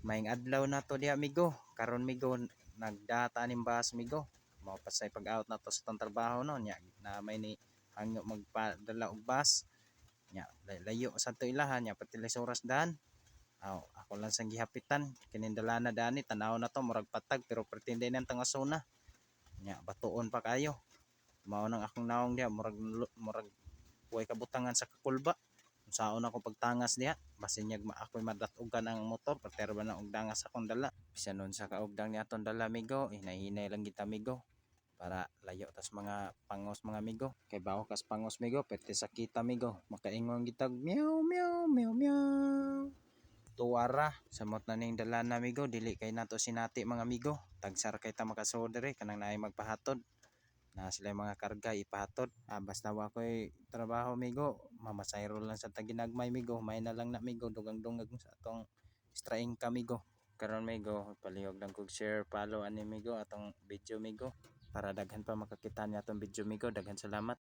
Maing adlaw na to diha migo. Karon migo nagdata ning bus migo. Mao pa say pag-out na to sa tong trabaho no nya na may ni hangyo magpadala og bus. Nya layo sa to ilahan nya patilis oras daan. Aw, ako lang sang gihapitan kining dalana dani tanaw na to murag patag pero pretende nang tangasona. Nya batuon pa kayo. Mao nang akong naong diha murag way kabutangan sa kakulba. Unsaon ako pagtangas diha basin nyag ako'y madatugan ang motor paterba na og dangas akong dala bisan nun sa kaugdang ni aton dala migo hinay-hinay lang kita migo para layo tas mga pangos mga migo kay bawo kas pangos migo pwede sakita migo makaingon gitag meow meow meow meow tuwara samot na ning dala na migo dili kay nato sinati mga migo tagsar kay ta makasuod diri kanang naay magpahatod na sila mga karga ipahatod basta wa ko'y trabaho migo mamasayro lang sa taginagmay migo may na lang na migo dugang dungag sa atong extra income migo karon migo palihog lang kog share follow ani migo atong video migo para daghan pa makakita ni atong video migo daghan salamat.